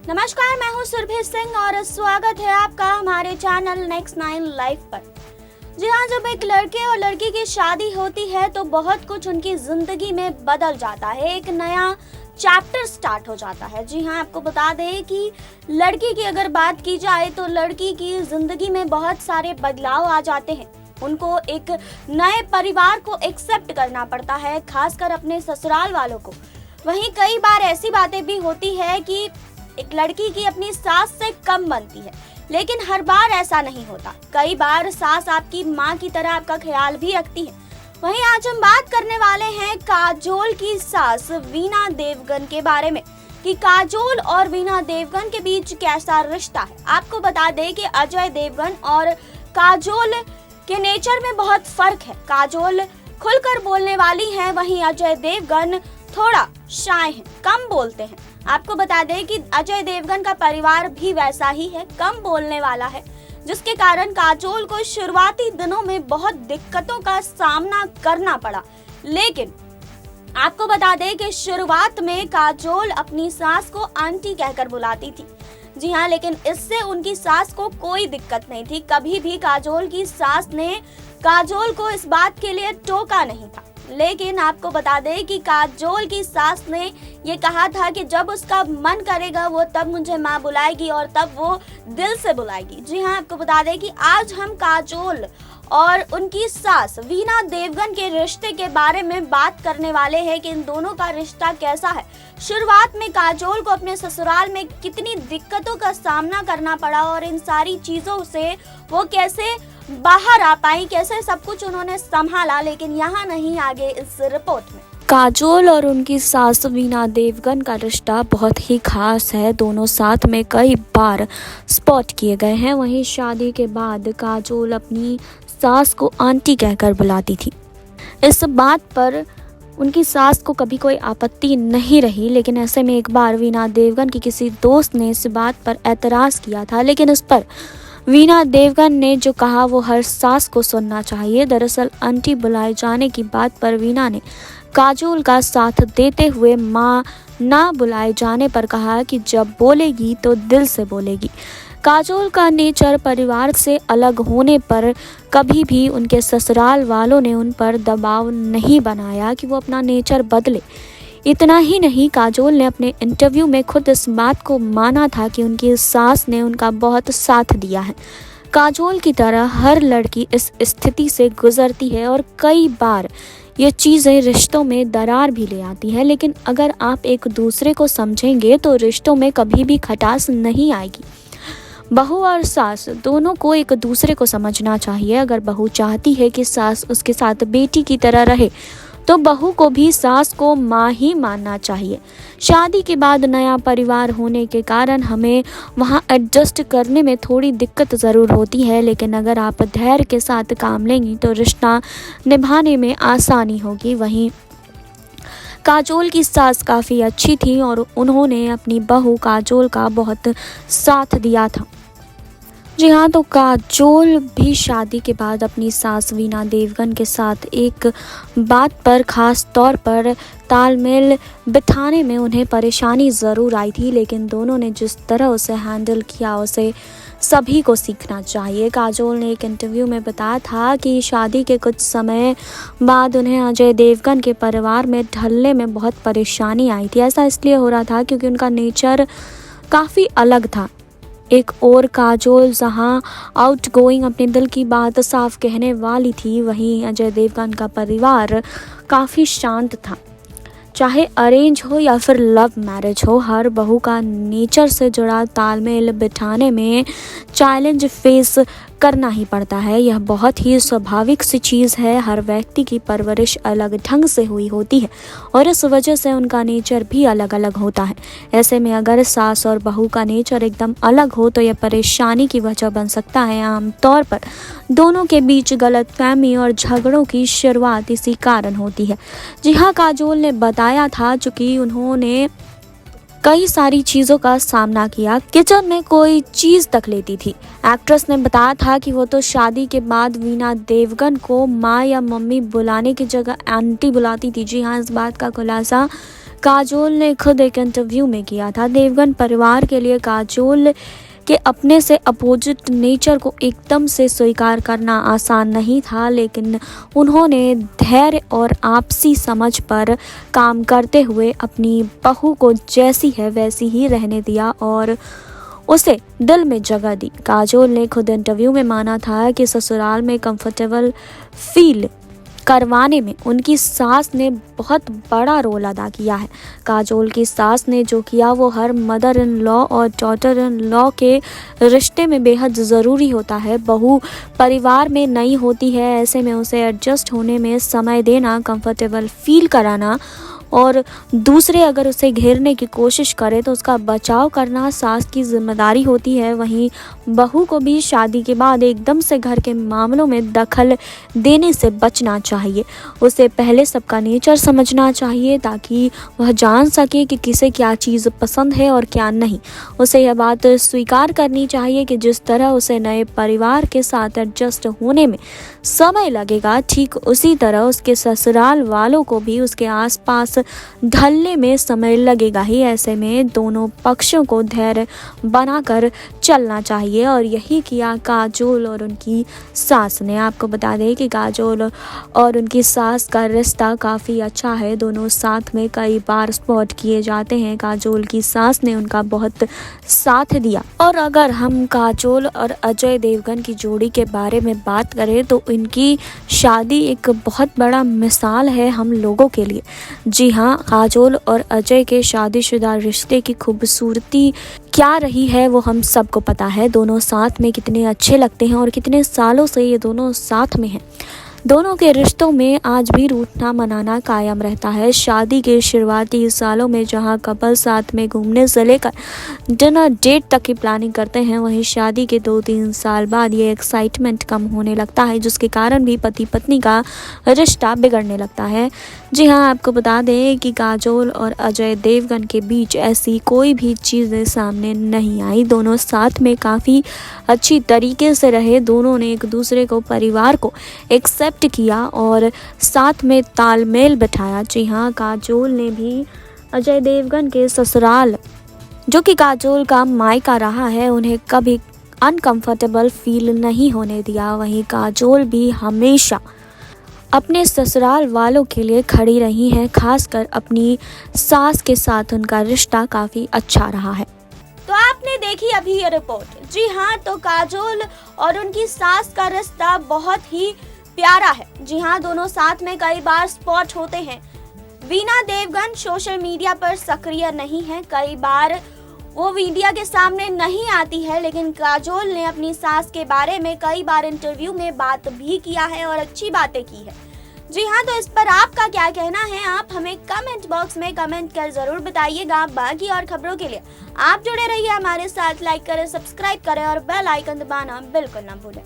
नमस्कार, मैं हूं सुरभि सिंह और स्वागत है आपका हमारे चैनल नेक्स्ट 9 लाइव पर। जी हाँ, जब एक लड़के और लड़की की शादी होती है तो बहुत कुछ उनकी जिंदगी में बदल जाता है, एक नया चैप्टर स्टार्ट हो जाता है। जी हाँ, आपको बता दें कि लड़की की अगर बात की जाए तो लड़की की जिंदगी में बहुत सारे बदलाव आ जाते हैं। उनको एक नए परिवार को एक्सेप्ट करना पड़ता है, खासकर अपने ससुराल वालों को। वहीं कई बार ऐसी बातें भी होती है कि एक लड़की की अपनी सास से कम बनती है, लेकिन हर बार ऐसा नहीं होता। कई बार सास आपकी माँ की तरह आपका ख्याल भी रखती है। वहीं आज हम बात करने वाले हैं काजोल की सास वीना देवगन के बारे में कि काजोल और वीना देवगन के बीच कैसा रिश्ता है। आपको बता दें कि अजय देवगन और काजोल के नेचर में बहुत फर्क है। काजोल खुलकर बोलने वाली है, वहीं अजय देवगन थोड़ा शाय हैं, कम बोलते हैं। आपको बता दें कि अजय देवगन का परिवार भी वैसा ही है, कम बोलने वाला है, जिसके कारण काजोल को शुरुआती दिनों में बहुत दिक्कतों का सामना करना पड़ा। लेकिन आपको बता दें कि शुरुआत में काजोल अपनी सास को आंटी कहकर बुलाती थी। जी हाँ, लेकिन इससे उनकी सास को कोई दिक्कत नहीं थी। कभी भी काजोल की सास ने काजोल को इस बात के लिए टोका नहीं था। लेकिन आपको बता दें कि काजोल की सास ने ये कहा था कि जब उसका मन करेगा वो तब मुझे माँ बुलाएगी और तब वो दिल से बुलाएगी। जी हाँ, आपको बता दें कि आज हम काजोल और उनकी सास वीना देवगन के रिश्ते के बारे में बात करने वाले हैं कि इन दोनों का रिश्ता कैसा है। शुरुआत में काजोल को अपने ससुराल में कितनी दिक्कतों का सामना करना पड़ा और इन सारी चीज़ों से वो कैसे बाहर आ पाई, कैसे सब कुछ उन्होंने संभाला। लेकिन यहाँ नहीं, आगे इस रिपोर्ट में। काजोल और उनकी सास वीना देवगन का रिश्ता बहुत ही खास है। दोनों साथ में कई बार स्पॉट किए गए हैं। वहीं शादी के बाद काजोल अपनी सास को आंटी कहकर बुलाती थी। इस बात पर उनकी सास को कभी कोई आपत्ति नहीं रही, लेकिन ऐसे में एक बार वीना देवगन की किसी दोस्त ने इस बात पर एतराज़ किया था। लेकिन इस पर वीना देवगन ने जो कहा वो हर सास को सुनना चाहिए। दरअसल आंटी बुलाए जाने की बात पर वीना ने काजोल का साथ देते हुए माँ ना बुलाए जाने पर कहा कि जब बोलेगी तो दिल से बोलेगी। काजोल का नेचर परिवार से अलग होने पर कभी भी उनके ससुराल वालों ने उन पर दबाव नहीं बनाया कि वो अपना नेचर बदले। इतना ही नहीं, काजोल ने अपने इंटरव्यू में खुद इस बात को माना था कि उनकी सास ने उनका बहुत साथ दिया है। काजोल की तरह हर लड़की इस स्थिति से गुजरती है और कई बार ये चीज़ें रिश्तों में दरार भी ले आती है। लेकिन अगर आप एक दूसरे को समझेंगे तो रिश्तों में कभी भी खटास नहीं आएगी। बहू और सास दोनों को एक दूसरे को समझना चाहिए। अगर बहू चाहती है कि सास उसके साथ बेटी की तरह रहे तो बहू को भी सास को माँ ही मानना चाहिए। शादी के बाद नया परिवार होने के कारण हमें वहाँ एडजस्ट करने में थोड़ी दिक्कत ज़रूर होती है, लेकिन अगर आप धैर्य के साथ काम लेंगी तो रिश्ता निभाने में आसानी होगी। वहीं काजोल की सास काफ़ी अच्छी थी और उन्होंने अपनी बहू काजोल का बहुत साथ दिया था। जी हाँ, तो काजोल भी शादी के बाद अपनी सास वीना देवगन के साथ एक बात पर ख़ास तौर पर तालमेल बिठाने में उन्हें परेशानी ज़रूर आई थी, लेकिन दोनों ने जिस तरह उसे हैंडल किया उसे सभी को सीखना चाहिए। काजोल ने एक इंटरव्यू में बताया था कि शादी के कुछ समय बाद उन्हें अजय देवगन के परिवार में ढलने में बहुत परेशानी आई थी। ऐसा इसलिए हो रहा था क्योंकि उनका नेचर काफ़ी अलग था। एक और काजोल जहां आउटगोइंग अपने दिल की बात साफ कहने वाली थी, वहीं अजय देवगन का परिवार काफ़ी शांत था। चाहे अरेंज हो या फिर लव मैरिज हो, हर बहू का नेचर से जुड़ा तालमेल बिठाने में चैलेंज फेस करना ही पड़ता है। यह बहुत ही स्वाभाविक सी चीज़ है। हर व्यक्ति की परवरिश अलग ढंग से हुई होती है और इस वजह से उनका नेचर भी अलग अलग होता है। ऐसे में अगर सास और बहू का नेचर एकदम अलग हो तो यह परेशानी की वजह बन सकता है। आमतौर पर दोनों के बीच गलतफहमी और झगड़ों की शुरुआत इसी कारण होती है। जी हाँ, काजोल ने बताया था चूँकि उन्होंने कई सारी चीज़ों का सामना किया, किचन में कोई चीज़ तक लेती थी। एक्ट्रेस ने बताया था कि वो तो शादी के बाद वीना देवगन को माँ या मम्मी बुलाने की जगह आंटी बुलाती थी। जी हाँ, इस बात का खुलासा काजोल ने खुद एक इंटरव्यू में किया था। देवगन परिवार के लिए काजोल के अपने से अपोजिट नेचर को एकदम से स्वीकार करना आसान नहीं था, लेकिन उन्होंने धैर्य और आपसी समझ पर काम करते हुए अपनी बहू को जैसी है वैसी ही रहने दिया और उसे दिल में जगह दी। काजोल ने खुद इंटरव्यू में माना था कि ससुराल में कंफर्टेबल फील करवाने में उनकी सास ने बहुत बड़ा रोल अदा किया है। काजोल की सास ने जो किया वो हर मदर इन लॉ और डॉटर इन लॉ के रिश्ते में बेहद ज़रूरी होता है। बहू परिवार में नई होती है, ऐसे में उसे एडजस्ट होने में समय देना, कंफर्टेबल फील कराना और दूसरे अगर उसे घेरने की कोशिश करे तो उसका बचाव करना सास की जिम्मेदारी होती है। वहीं बहू को भी शादी के बाद एकदम से घर के मामलों में दखल देने से बचना चाहिए। उसे पहले सबका नेचर समझना चाहिए ताकि वह जान सके कि किसे क्या चीज़ पसंद है और क्या नहीं। उसे यह बात स्वीकार करनी चाहिए कि जिस तरह उसे नए परिवार के साथ एडजस्ट होने में समय लगेगा, ठीक उसी तरह उसके ससुराल वालों को भी उसके आसपास ढलने में समय लगेगा ही। ऐसे में दोनों पक्षों को धैर्य बनाकर चलना चाहिए और यही किया काजोल और उनकी सास ने। आपको बता दें कि काजोल और उनकी सास का रिश्ता काफ़ी अच्छा है। दोनों साथ में कई बार स्पॉट किए जाते हैं। काजोल की सास ने उनका बहुत साथ दिया। और अगर हम काजोल और अजय देवगन की जोड़ी के बारे में बात करें तो इनकी शादी एक बहुत बड़ा मिसाल है हम लोगों के लिए। जी हाँ, काजोल और अजय के शादीशुदा रिश्ते की खूबसूरती क्या रही है वो हम सबको पता है। दोनों साथ में कितने अच्छे लगते हैं और कितने सालों से ये दोनों साथ में हैं। दोनों के रिश्तों में आज भी रूठना मनाना कायम रहता है। शादी के शुरुआती सालों में जहां कपल साथ में घूमने से लेकर डिनर डेट तक की प्लानिंग करते हैं, वहीं शादी के 2-3 साल बाद ये एक्साइटमेंट कम होने लगता है, जिसके कारण भी पति पत्नी का रिश्ता बिगड़ने लगता है। जी हाँ, आपको बता दें कि काजोल और अजय देवगन के बीच ऐसी कोई भी चीज़ें सामने नहीं आई। दोनों साथ में काफ़ी अच्छी तरीके से रहे। दोनों ने एक दूसरे को, परिवार को एक्सेप्ट किया और साथ में तालमेल बिठाया। जी हाँ, काजोल ने भी अजय देवगन के ससुराल, जो कि काजोल का मायका रहा है, उन्हें कभी अनकंफर्टेबल फील नहीं होने दिया। वहीं काजोल भी हमेशा अपने ससुराल वालों के लिए खड़ी रही हैं। खासकर अपनी सास के साथ उनका रिश्ता काफ़ी अच्छा रहा है। तो आपने देखी अभी ये रिपोर्ट। जी हाँ, तो काजोल और उनकी सास का रिश्ता बहुत ही प्यारा है। जी हाँ, दोनों साथ में कई बार स्पॉट होते हैं। वीना देवगन सोशल मीडिया पर सक्रिय नहीं है, कई बार वो मीडिया के सामने नहीं आती है, लेकिन काजोल ने अपनी सास के बारे में कई बार इंटरव्यू में बात भी किया है और अच्छी बातें की है। जी हाँ, तो इस पर आपका क्या कहना है, आप हमें कमेंट बॉक्स में कमेंट कर जरूर बताइएगा। बाकी और खबरों के लिए आप जुड़े रहिए हमारे साथ, लाइक करें, सब्सक्राइब करें और बेल आइकन दबाना बिल्कुल ना भूलें।